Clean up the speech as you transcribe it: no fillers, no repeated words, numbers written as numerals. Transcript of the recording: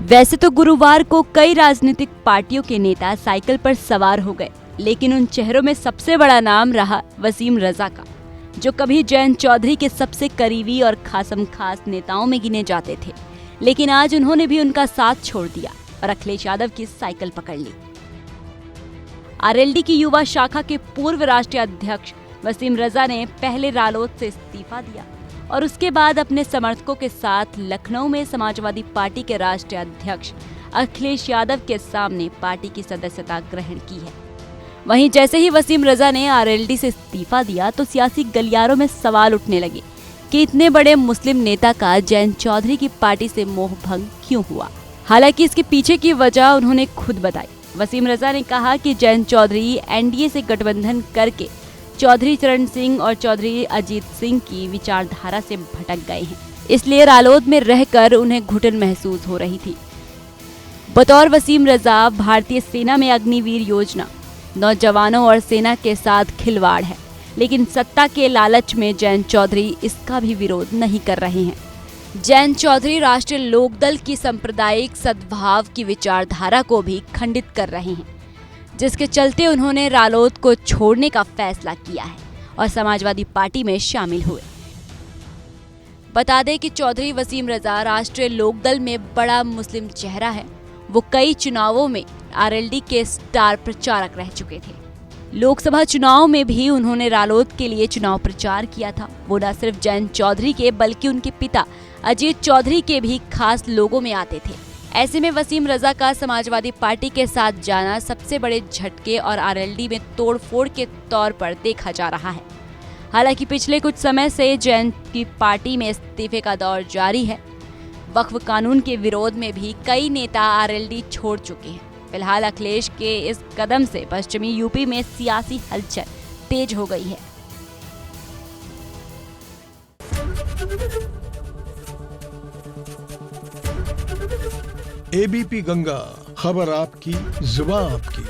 वैसे तो गुरुवार को कई राजनीतिक पार्टियों के नेता साइकिल पर सवार हो गए, लेकिन उन चेहरों में सबसे बड़ा नाम रहा वसीम रजा का, जो कभी जयंत चौधरी के सबसे करीबी और खासम खास नेताओं में गिने जाते थे। लेकिन आज उन्होंने भी उनका साथ छोड़ दिया और अखिलेश यादव की साइकिल पकड़ ली। आरएलडी की युवा शाखा के पूर्व राष्ट्रीय अध्यक्ष वसीम रजा ने पहले रालोद से इस्तीफा दिया और उसके बाद अपने समर्थकों के साथ लखनऊ में समाजवादी पार्टी के राष्ट्रीय अध्यक्ष अखिलेश यादव के सामने पार्टी की सदस्यता ग्रहण की है। वहीं जैसे ही वसीम रजा ने आरएलडी से इस्तीफा दिया तो सियासी गलियारों में सवाल उठने लगे कि इतने बड़े मुस्लिम नेता का जयंत चौधरी की पार्टी से मोह भंग क्यों हुआ। हालांकि इसके पीछे की वजह उन्होंने खुद बताई। वसीम रजा ने कहा कि जयंत चौधरी एनडीए से गठबंधन करके चौधरी चरण सिंह और चौधरी अजीत सिंह की विचारधारा से भटक गए हैं, इसलिए रालोद में रहकर उन्हें घुटन महसूस हो रही थी। बतौर वसीम रजा, भारतीय सेना में अग्निवीर योजना नौजवानों और सेना के साथ खिलवाड़ है, लेकिन सत्ता के लालच में जयंत चौधरी इसका भी विरोध नहीं कर रहे हैं। जयंत चौधरी राष्ट्रीय लोकदल की सांप्रदायिक सद्भाव की विचारधारा को भी खंडित कर रहे हैं, जिसके चलते उन्होंने रालोद को छोड़ने का फैसला किया है और समाजवादी पार्टी में शामिल हुए। बता दें कि चौधरी वसीम रजा राष्ट्रीय लोकदल में बड़ा मुस्लिम चेहरा है। वो कई चुनावों में आरएलडी के स्टार प्रचारक रह चुके थे। लोकसभा चुनाव में भी उन्होंने रालोद के लिए चुनाव प्रचार किया था। वो न सिर्फ जयंत चौधरी के बल्कि उनके पिता अजीत चौधरी के भी खास लोगों में आते थे। ऐसे में वसीम रजा का समाजवादी पार्टी के साथ जाना सबसे बड़े झटके और आरएलडी में तोड़फोड़ के तौर पर देखा जा रहा है। हालांकि पिछले कुछ समय से जयंत की पार्टी में इस्तीफे का दौर जारी है। वक्फ कानून के विरोध में भी कई नेता आरएलडी छोड़ चुके हैं। फिलहाल अखिलेश के इस कदम से पश्चिमी यूपी में सियासी हलचल तेज हो गई है। एबीपी गंगा, खबर आपकी, जुबान आपकी।